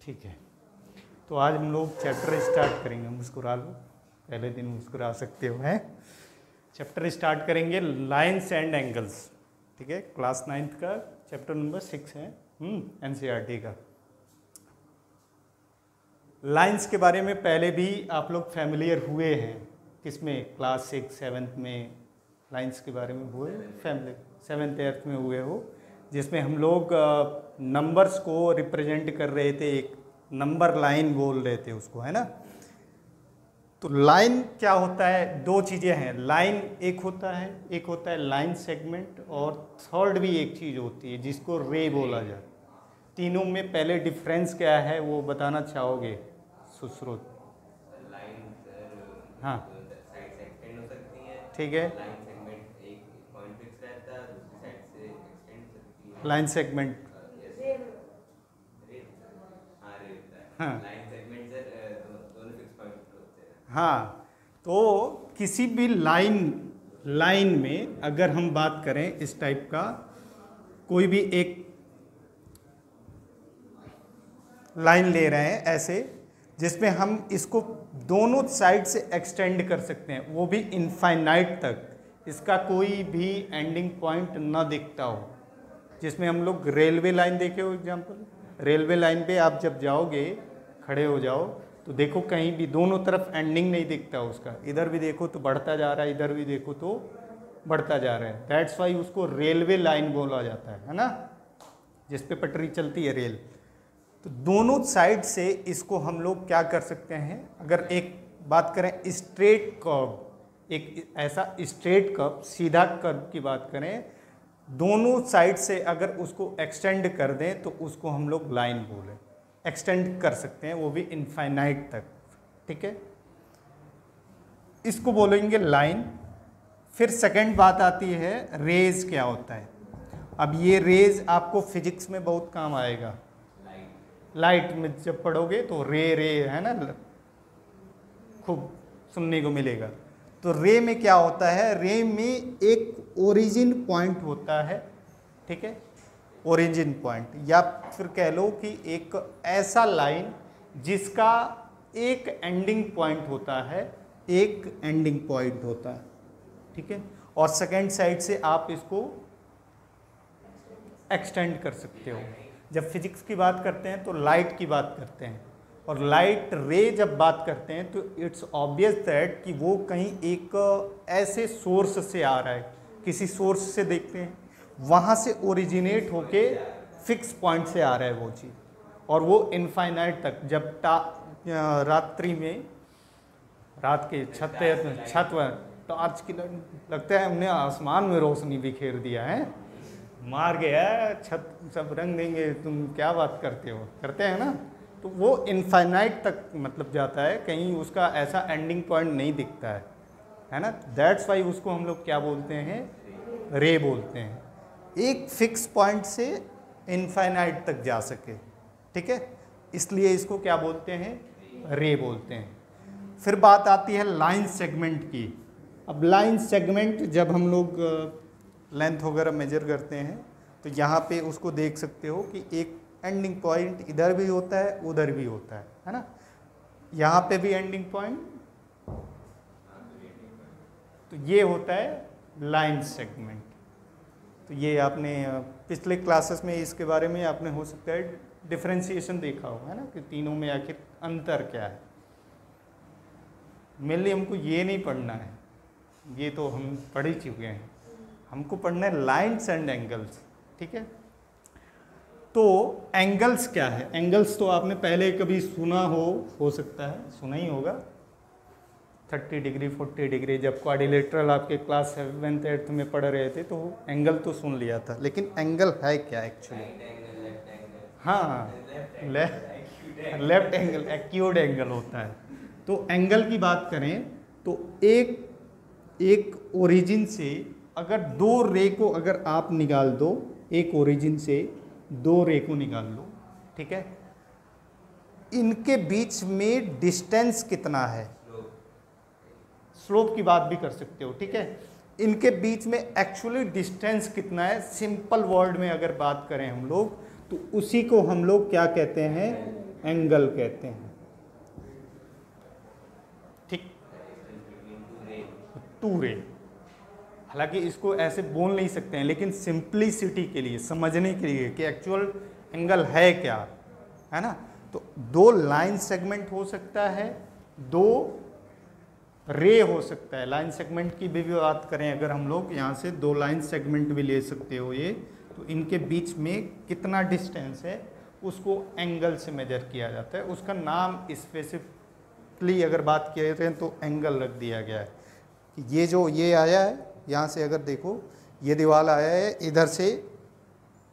ठीक है, तो आज हम लोग चैप्टर स्टार्ट करेंगे। मुस्कुरा लो, पहले दिन मुस्कुरा सकते हो हैं। चैप्टर स्टार्ट करेंगे लाइन्स एंड एंगल्स। ठीक है, क्लास 9th का चैप्टर नंबर 6 है एनसीईआरटी का। लाइन्स के बारे में पहले भी आप लोग फैमिलियर हुए हैं। किसमें? क्लास 6 7th में लाइन्स के बारे में हुए, फैमिली 7th 8th में हुए हो, जिसमें हम लोग नंबर्स को रिप्रेजेंट कर रहे थे। एक नंबर लाइन बोल रहे थे उसको, है ना। तो लाइन क्या होता है? दो चीज़ें हैं। लाइन एक होता है लाइन सेगमेंट, और थर्ड भी एक चीज़ होती है जिसको रे बोला जाता है। तीनों में पहले डिफरेंस क्या है वो बताना चाहोगे सुश्रुत? हाँ ठीक है, लाइन सेगमेंट, हाँ। तो किसी भी लाइन में अगर हम बात करें इस टाइप का कोई भी एक लाइन ले रहे हैं ऐसे, जिसमें हम इसको दोनों साइड से एक्सटेंड कर सकते हैं, वो भी इनफाइनाइट तक, इसका कोई भी एंडिंग पॉइंट ना दिखता हो। जिसमें हम लोग रेलवे लाइन देखे हो एग्जांपल, रेलवे लाइन पे आप जब जाओगे, खड़े हो जाओ तो देखो कहीं भी दोनों तरफ एंडिंग नहीं दिखता उसका। इधर भी देखो तो बढ़ता जा रहा है, इधर भी देखो तो बढ़ता जा रहा है। दैट्स वाई उसको रेलवे लाइन बोला जाता है ना, जिस पे पटरी चलती है रेल। तो दोनों साइड से इसको हम लोग क्या कर सकते हैं? अगर एक बात करें स्ट्रेट कर्व, एक ऐसा स्ट्रेट कर्व, सीधा कर्व की बात करें, दोनों साइड से अगर उसको एक्सटेंड कर दें तो उसको हम लोग लाइन बोले, एक्सटेंड कर सकते हैं, वो भी इनफाइनाइट तक। ठीक है, इसको बोलेंगे लाइन। फिर सेकंड बात आती है रेज क्या होता है। अब ये रेज आपको फिजिक्स में बहुत काम आएगा। लाइट में जब पढ़ोगे तो रे है ना, खूब सुनने को मिलेगा। तो रे में क्या होता है? रे में एक ओरिजिन पॉइंट होता है। ठीक है, ओरिजिन पॉइंट, या फिर कह लो कि एक ऐसा लाइन जिसका एक एंडिंग पॉइंट होता है, एक एंडिंग पॉइंट होता है। ठीक है, और सेकेंड साइड से आप इसको एक्सटेंड कर सकते हो। जब फिजिक्स की बात करते हैं तो लाइट की बात करते हैं, और लाइट रे जब बात करते हैं तो इट्स ऑब्वियस दैट कि वो कहीं एक ऐसे सोर्स से आ रहा है, किसी सोर्स से देखते हैं, वहाँ से ओरिजिनेट होके फिक्स पॉइंट से आ रहा है वो चीज़, और वो इनफाइनाइट तक। जब रात्रि में रात के छत पर टॉर्च की लगता है हमने आसमान में रोशनी बिखेर दिया है, मार गया छत, सब रंग देंगे, तुम क्या बात करते हो, करते हैं ना। तो वो इनफाइनाइट तक मतलब जाता है, कहीं उसका ऐसा एंडिंग पॉइंट नहीं दिखता है ना। दैट्स वाई उसको हम लोग क्या बोलते हैं? रे बोलते हैं। एक फिक्स पॉइंट से इनफाइनाइट तक जा सके। ठीक है, इसलिए इसको क्या बोलते हैं? रे बोलते हैं। फिर बात आती है लाइन सेगमेंट की। अब लाइन सेगमेंट जब हम लोग लेंथ वगैरह मेजर करते हैं तो यहाँ पे उसको देख सकते हो कि एक एंडिंग पॉइंट इधर भी होता है, उधर भी होता है ना। यहाँ पे भी एंडिंग पॉइंट, तो ये होता है लाइन सेगमेंट। तो ये आपने पिछले क्लासेस में इसके बारे में आपने हो सकता है डिफरेंशिएशन देखा हो, है ना, कि तीनों में आखिर अंतर क्या है। मेनली हमको ये नहीं पढ़ना है, ये तो हम पढ़ ही चुके हैं। हमको पढ़ना है लाइन्स एंड एंगल्स। ठीक है, तो एंगल्स क्या है? एंगल्स तो आपने पहले कभी सुना हो सकता है, सुना ही होगा। 30 डिग्री 40 डिग्री, जब क्वाड्रिलेटरल आपके क्लास 7th 8th में पढ़ रहे थे तो एंगल तो सुन लिया था, लेकिन एंगल है क्या एक्चुअली? हाँ, लेफ्ट एंगल, एक्यूट एंगल होता है। तो एंगल की बात करें तो एक ओरिजिन से अगर दो रे को अगर आप निकाल दो, एक ओरिजिन से दो रे को निकाल लो, ठीक है, इनके बीच में डिस्टेंस कितना है? स्लोप की बात भी कर सकते हो। ठीक है, इनके बीच में एक्चुअली डिस्टेंस कितना है? सिंपल वर्ड में अगर बात करें हम लोग तो उसी को हम लोग क्या कहते हैं? एंगल कहते हैं। ठीक, टू रे। हालांकि इसको ऐसे बोल नहीं सकते हैं, लेकिन सिंप्लिसिटी के लिए, समझने के लिए कि एक्चुअल एंगल है क्या, है ना। तो दो लाइन सेगमेंट हो सकता है, दो रे हो सकता है। लाइन सेगमेंट की भी बात करें अगर हम लोग, यहाँ से दो लाइन सेगमेंट भी ले सकते हो ये, तो इनके बीच में कितना डिस्टेंस है उसको एंगल से मेजर किया जाता है। उसका नाम स्पेसिफिकली अगर बात किया जाए तो एंगल रख दिया गया है कि ये जो ये आया है, यहाँ से अगर देखो ये दीवार आया है, इधर से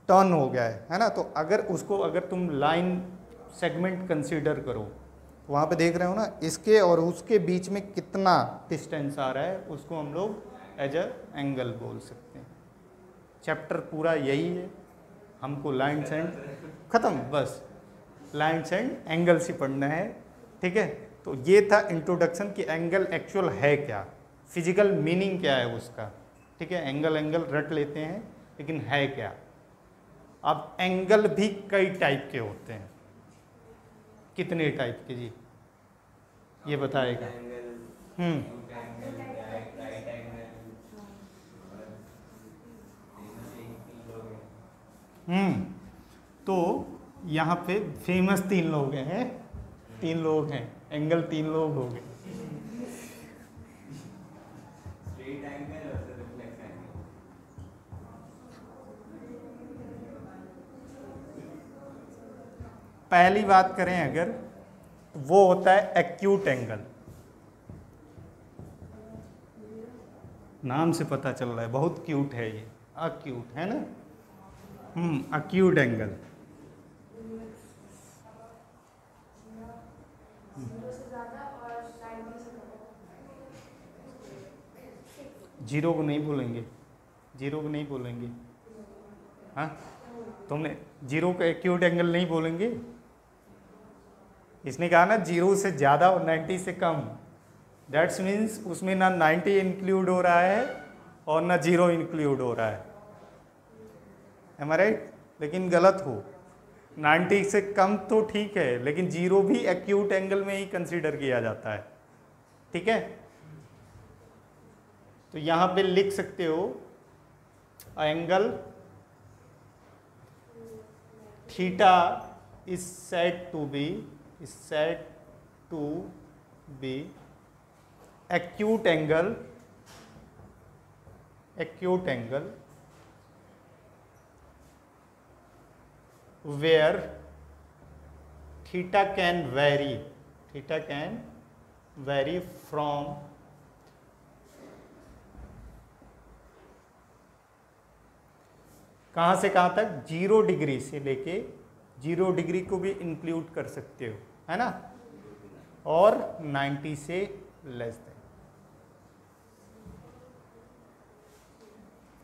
टर्न हो गया है ना। तो अगर उसको अगर तुम लाइन सेगमेंट कंसीडर करो, वहाँ पे देख रहे हो ना, इसके और उसके बीच में कितना डिस्टेंस आ रहा है, उसको हम लोग एज अ एंगल बोल सकते हैं। चैप्टर पूरा यही है, हमको लाइन्स एंड ख़त्म, बस लाइन्स एंड एंगल्स ही पढ़ना है। ठीक है, तो ये था इंट्रोडक्शन कि एंगल एक्चुअल है क्या, फिजिकल मीनिंग क्या है उसका। ठीक है, एंगल एंगल रट लेते हैं, लेकिन है क्या। अब एंगल भी कई टाइप के होते हैं। कितने टाइप के जी, ये बताएगा। तो यहाँ पे फेमस तीन लोग हैं, तीन लोग हैं, एंगल तीन लोग हो गए। पहली बात करें अगर, वो होता है एक्यूट एंगल। नाम से पता चल रहा है बहुत क्यूट है ये, अक्यूट है ना। Acute angle. जीरो को नहीं बोलेंगे, जीरो को नहीं बोलेंगे। हाँ, तुमने जीरो को एक्यूट एंगल नहीं बोलेंगे। इसने कहा ना जीरो से ज़्यादा और 90 से कम, दैट्स मीन्स उसमें ना 90 इंक्लूड हो रहा है और ना जीरो इंक्लूड हो रहा है। एम आई राइट? लेकिन गलत हो, 90 से कम तो ठीक है, लेकिन जीरो भी एक्यूट एंगल में ही कंसीडर किया जाता है। ठीक है, तो यहाँ पे लिख सकते हो angle theta is said to be acute angle where theta can vary from कहाँ से कहाँ तक, 0 डिग्री से लेके 0 डिग्री को भी इंक्लूड कर सकते हो, है ना, और 90 से लेस देन।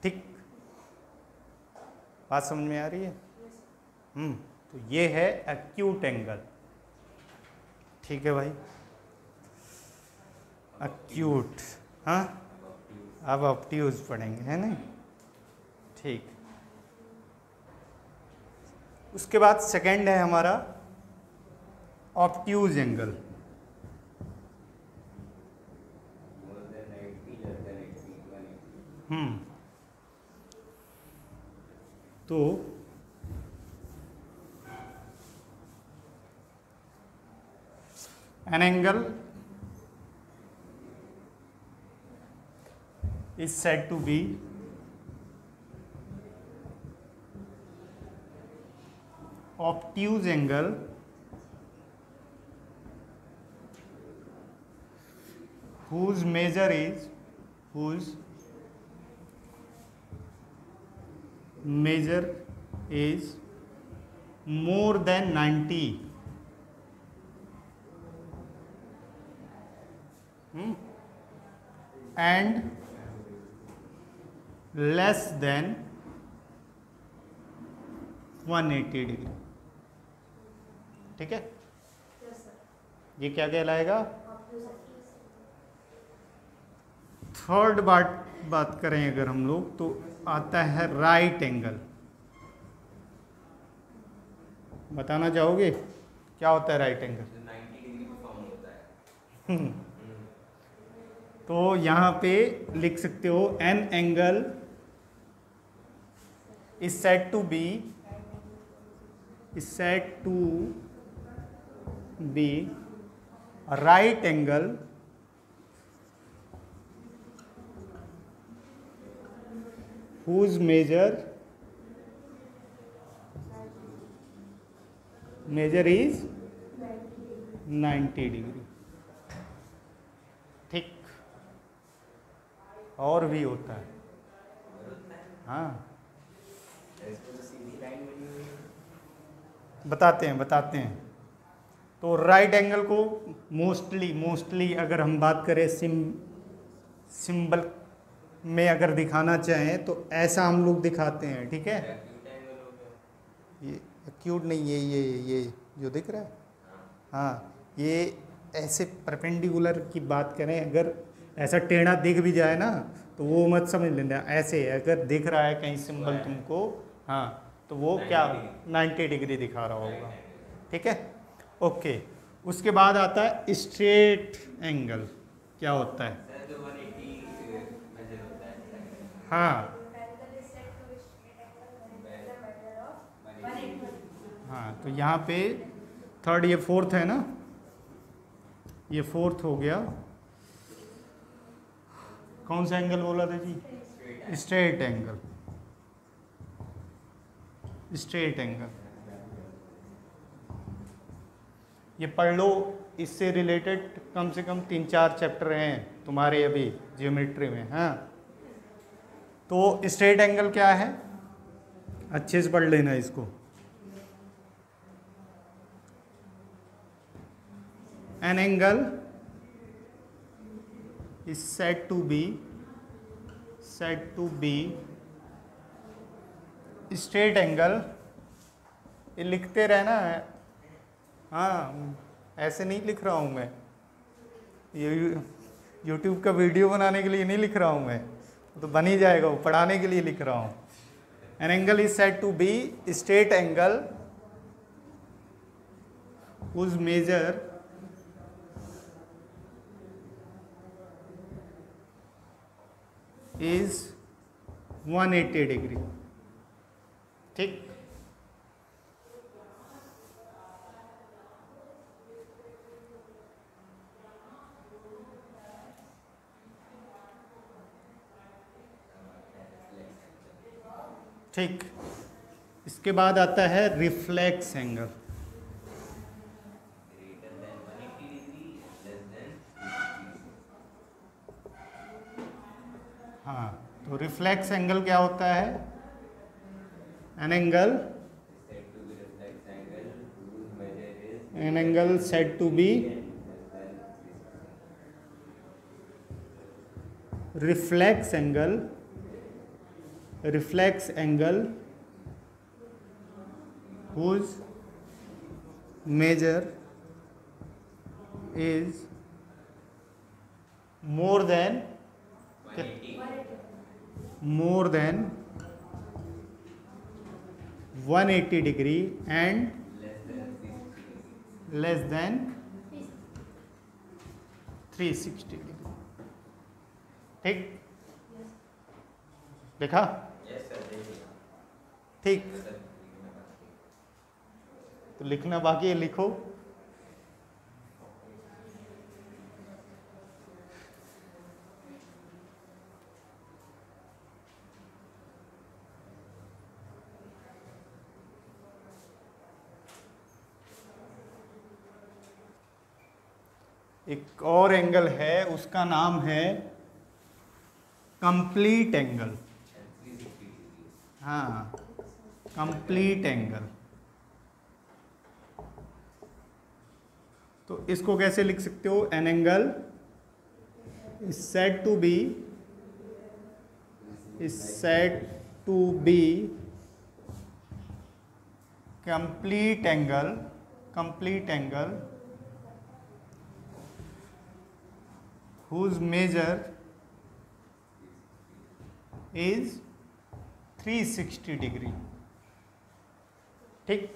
ठीक, बात समझ में आ रही है? तो ये है एक्यूट एंगल। ठीक है भाई, एक्यूट। हाँ, अब ऑब्ट्यूज पढ़ेंगे, है ना। ठीक, उसके बाद सेकंड है हमारा ऑब्ट्यूज एंगल। तो an angle is said to be obtuse angle whose measure is more than 90 and less than 180 degree. ठीक है, ये क्या कहलाएगा? थर्ड बात करें अगर हम लोग, तो आता है राइट एंगल। बताना चाहोगे क्या होता है राइट एंगल? 90 डिग्री पे फॉर्म होता है। तो यहाँ पे लिख सकते हो an angle is said to be right angle whose measure is 90 degree. ठीक, और भी होता है। हाँ, बताते हैं। तो राइट एंगल को मोस्टली अगर हम बात करें सिंबल में अगर दिखाना चाहें तो ऐसा हम लोग दिखाते हैं, ठीक है। ये एक्यूट नहीं, ये जो दिख रहा है, हाँ, ये ऐसे परपेंडिकुलर की बात करें, अगर ऐसा टेढ़ा दिख भी जाए ना तो वो मत समझ लेना, ऐसे अगर दिख रहा है कहीं सिंबल तुमको, हाँ, तो वो क्या 90 डिग्री दिखा रहा होगा, ठीक है। ओके, उसके बाद आता है स्ट्रेट एंगल। क्या होता है? हाँ हाँ, तो यहाँ पे थर्ड, ये फोर्थ है ना, ये फोर्थ हो गया। कौन सा एंगल बोला था जी? Straight angle. ये पढ़ लो, इससे रिलेटेड कम से कम 3-4 चैप्टर हैं तुम्हारे अभी ज्योमेट्री में। हाँ, तो स्ट्रेट एंगल क्या है, अच्छे से पढ़ लेना इसको। An angle is said to be straight angle। ये लिखते रहना है, हाँ, ऐसे नहीं लिख रहा हूँ मैं, ये YouTube का वीडियो बनाने के लिए नहीं लिख रहा हूँ मैं, तो बन ही जाएगा, वो पढ़ाने के लिए लिख रहा हूँ। An angle is said to be straight angle whose measure is 180 degree. ठीक, ठीक। इसके बाद आता है रिफ्लेक्स एंगल। हाँ, तो रिफ्लेक्स एंगल क्या होता है? An angle said to be reflex angle whose measure is more than 180 degree and less than 360 degree. ठीक, देखा? ठीक, तो लिखना बाकी है, लिखो। एक और एंगल है, उसका नाम है कंप्लीट एंगल। हाँ, कंप्लीट एंगल। तो इसको कैसे लिख सकते हो? An angle is said to be complete angle whose measure is 360 degree. ठीक,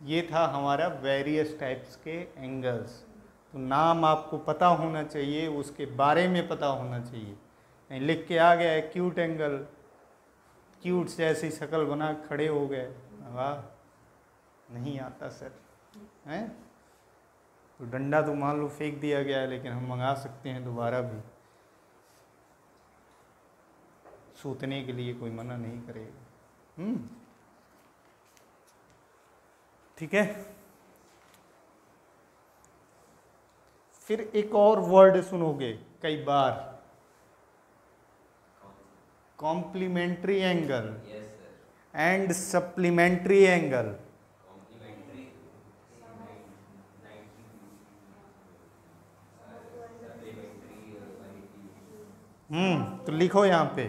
ये था हमारा वेरियस टाइप्स के एंगल्स। तो नाम आपको पता होना चाहिए, उसके बारे में पता होना चाहिए। नहीं लिख के आ गया एक्यूट एंगल, क्यूट से ऐसी शक्ल बना खड़े हो गए, वाह नहीं आता सर, हैं? तो डंडा तो मान लो फेंक दिया गया है, लेकिन हम मंगा सकते हैं दोबारा भी, सूतने के लिए कोई मना नहीं करेगा। ठीक है। फिर एक और वर्ड सुनोगे कई बार, complementary angle yes sir. And supplementary angle. Complementary तो लिखो यहाँ पे,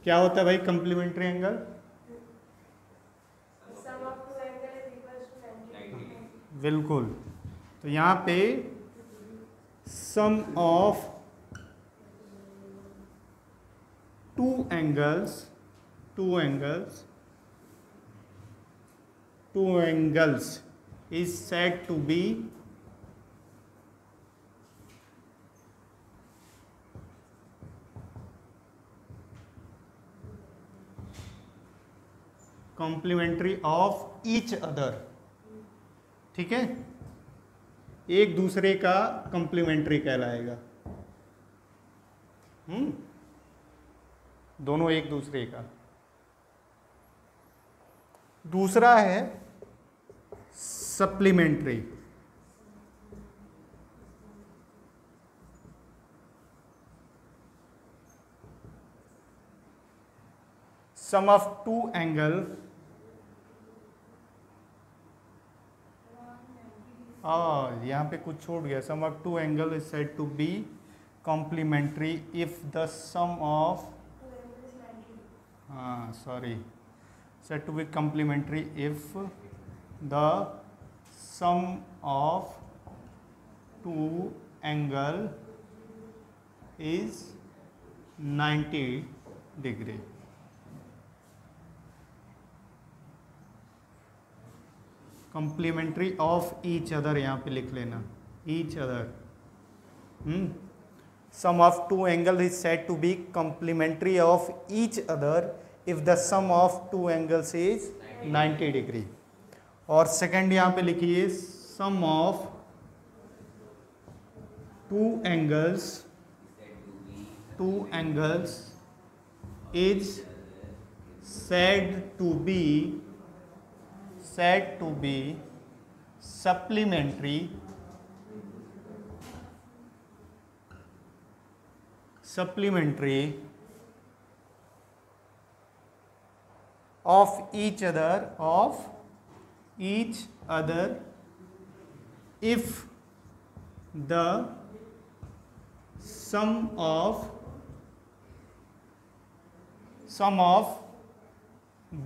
क्या होता है भाई कॉम्प्लीमेंट्री एंगल? बिल्कुल। तो यहाँ पे sum of two angles is said to be complementary of each other. ठीक है, एक दूसरे का कॉम्प्लीमेंट्री कहलाएगा। दोनों एक दूसरे का। दूसरा है supplementary. Sum of two angle यहाँ पे कुछ छूट गया। Sum of two angle is said to be complementary if the sum of said to be complementary if the sum of two angle is 90 degree। complementary of each other यहाँ पे लिख लेना, each other। sum of two angle is said to be complementary of each other if the sum of two angles is 90 degree। और second यहाँ पे लिखिए sum of two angles is said to be supplementary of each other if the sum of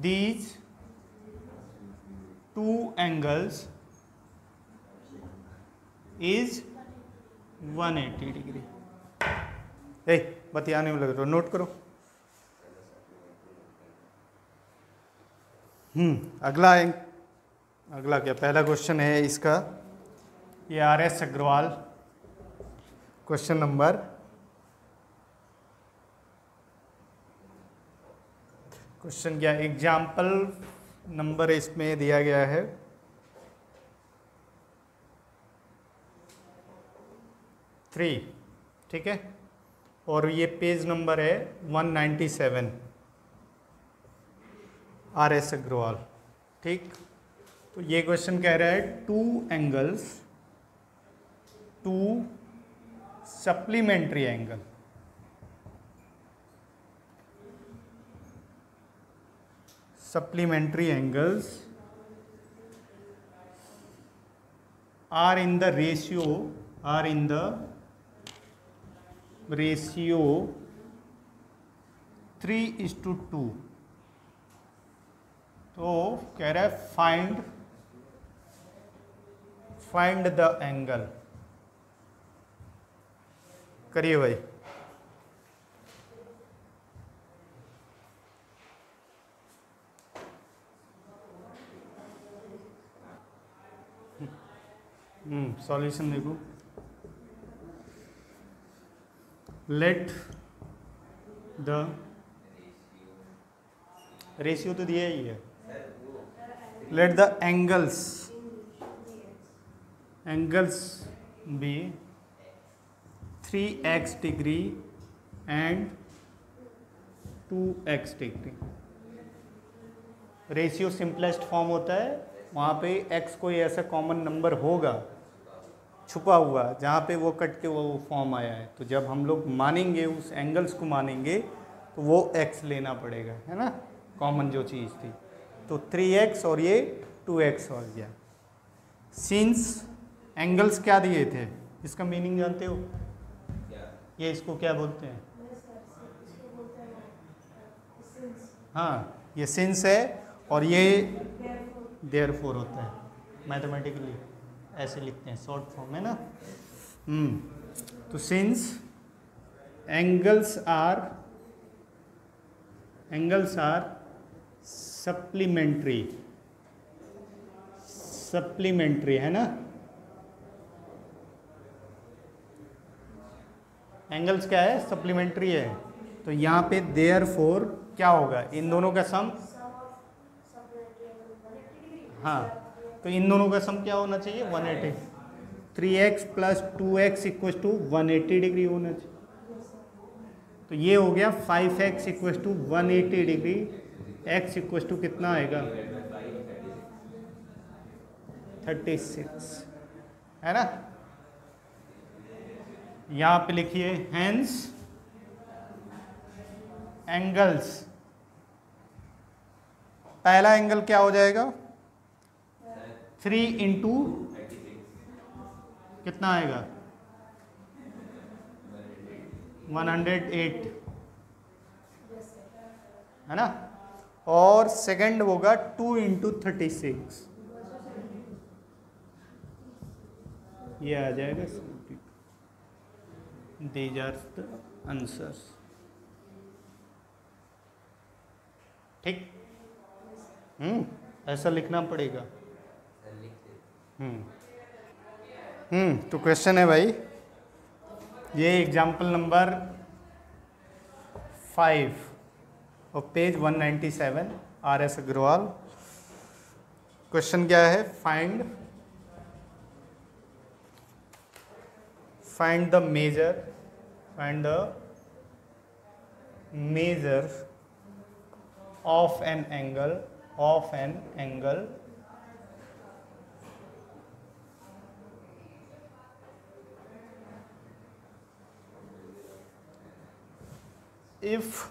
these two angles is 180 degree. बतियाने में लगे तो note करो। अगला क्या पहला क्वेश्चन है इसका, ये RS अग्रवाल क्वेश्चन नंबर क्या एग्जाम्पल नंबर इसमें दिया गया है 3। ठीक है, और ये पेज नंबर है 197 RS अग्रवाल। ठीक, तो ये क्वेश्चन कह रहा है to supplementary angle supplementary angles are in the ratio 3:2। तो कह रहा है फाइंड द एंगल। करिए भाई। सॉल्यूशन देखो। लेट द रेशियो तो दिया ही है। Let the angles be 3x degree and 2x degree. Ratio simplest form होता है, वहाँ पे x कोई ऐसा कॉमन नंबर होगा छुपा हुआ जहाँ पे वो कट के वो फॉर्म आया है, तो जब हम लोग मानेंगे उस एंगल्स को मानेंगे तो वो x लेना पड़ेगा, है ना, कॉमन जो चीज़ थी। तो 3x और ये 2x हो गया। सिंस एंगल्स क्या दिए थे, इसका मीनिंग जानते हो? ये इसको क्या बोलते हैं? हाँ, ये सिंस है और ये देयरफॉर होता है। मैथमेटिकली ऐसे लिखते हैं, शॉर्ट फॉर्म है ना। तो सिंस एंगल्स आर सप्लीमेंट्री है ना। एंगल्स क्या है? सप्लीमेंट्री है। तो यहाँ पे देयरफॉर क्या होगा, इन दोनों का सम। हाँ, तो इन दोनों का सम क्या होना चाहिए? 180। 3x plus 2x equal to 180 degree होना चाहिए। तो ये हो गया 5x equal to 180 degree. x equal टू कितना आएगा? 36, है ना। यहाँ पे लिखिए हेंस एंगल्स। पहला एंगल क्या हो जाएगा? 3 इंटू कितना आएगा? 108, है ना। और सेकंड होगा 2 इंटू 36, ये आ जाएगा 70। These are the answers। ठीक, ऐसा लिखना पड़ेगा। तो क्वेश्चन है भाई, ये एग्जाम्पल नंबर 5 और पेज 197 RS अग्रवाल। क्वेश्चन क्या है? Find the measure of an angle if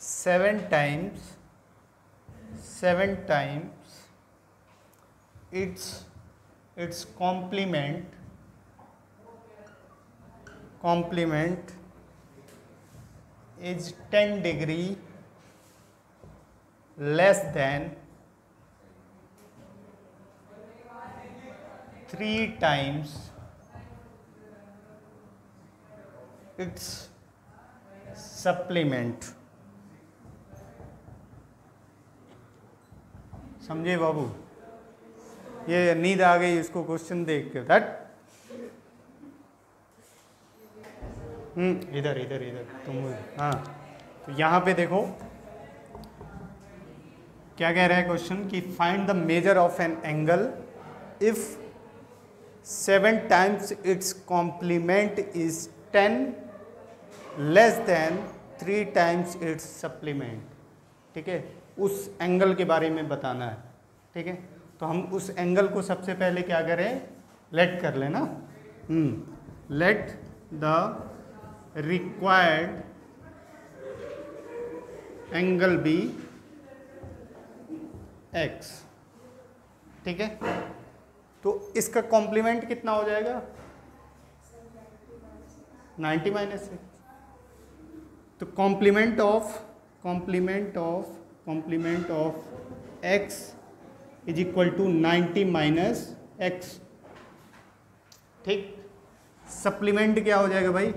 7 times its complement is 10 degree less than 3 times its supplement। समझे बाबू? ये नींद आ गई इसको क्वेश्चन देख के। दैट इधर तुम। हाँ, तो यहाँ पे देखो क्या कह रहा है क्वेश्चन कि find the measure of an angle if 7 times its complement is 10 less than 3 times its supplement। ठीक है, उस एंगल के बारे में बताना है। ठीक है, तो हम उस एंगल को सबसे पहले क्या करें? लेट कर लेना। Let the required angle be x। ठीक है, तो इसका कॉम्प्लीमेंट कितना हो जाएगा? 90 माइनस 6। तो complement of x is equal to 90 minus x। ठीक, सप्लीमेंट क्या हो जाएगा भाई,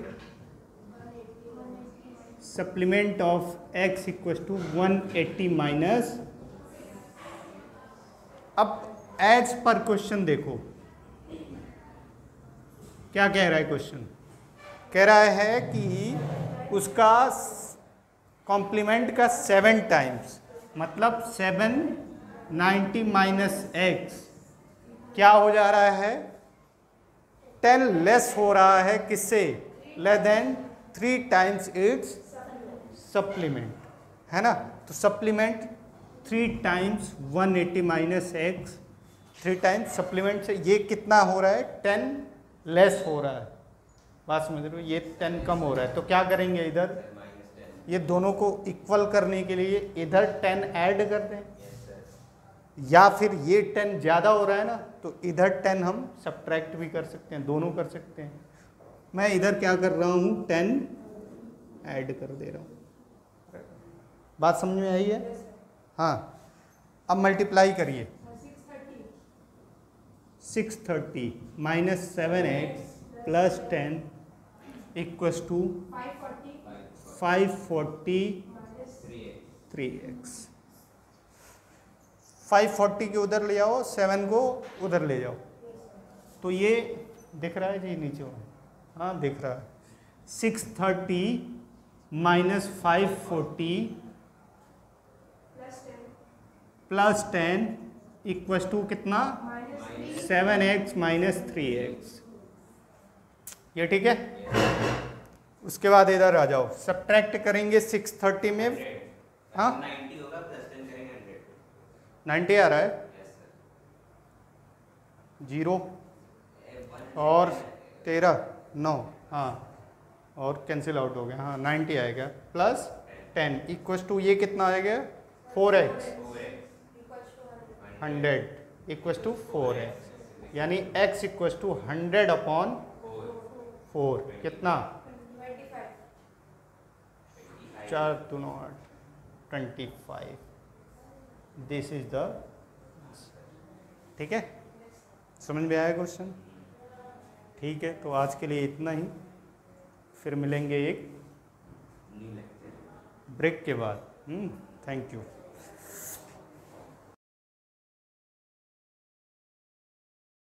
supplement of x equal to 180 minus. अब एज पर क्वेश्चन देखो क्या कह रहा है क्वेश्चन, कह रहा है कि उसका कॉम्प्लीमेंट का 7 टाइम्स, मतलब 790 माइनस एक्स क्या हो जा रहा है, 10 लेस हो रहा है किससे, less than 3 times it's supplement, है ना। तो supplement 3 times 180 minus x, 3 times supplement से ये कितना हो रहा है, 10 लेस हो रहा है, बात समझ रहे हो, ये 10 कम हो रहा है। तो क्या करेंगे, इधर ये दोनों को इक्वल करने के लिए इधर 10 ऐड कर दें, या फिर ये 10 ज़्यादा हो रहा है ना तो इधर 10 हम सब्ट्रैक्ट भी कर सकते हैं, दोनों कर सकते हैं। मैं इधर क्या कर रहा हूँ, 10 ऐड कर दे रहा हूँ। बात समझ में आई है, हाँ। अब मल्टीप्लाई करिए, 630 minus 7x plus 10 equals to 540 3x। 540 के उधर ले जाओ, 7 को उधर ले जाओ, तो ये दिख रहा है जी नीचे, हाँ दिख रहा है। 630 माइनस 540 प्लस 10 इक्वल्स टू कितना, 7x माइनस 3x। ये ठीक है। उसके बाद इधर आ जाओ, सब्ट्रैक्ट करेंगे 630 में, हाँ 90 होगा, प्लस 10 करेंगे 90 आ रहा है, 0 और 13 9, हाँ और कैंसिल आउट हो गया, हाँ 90 आएगा, प्लस 10 इक्वल्स टू ये कितना आएगा, 4x 100 इक्वल्स टू 4x, यानी x इक्वल्स टू 100 अपॉन 4 कितना, 4 2 8 25। दिस इज द, ठीक है, समझ में आया क्वेश्चन, ठीक है। तो आज के लिए इतना ही, फिर मिलेंगे एक ब्रेक के बाद। Thank you.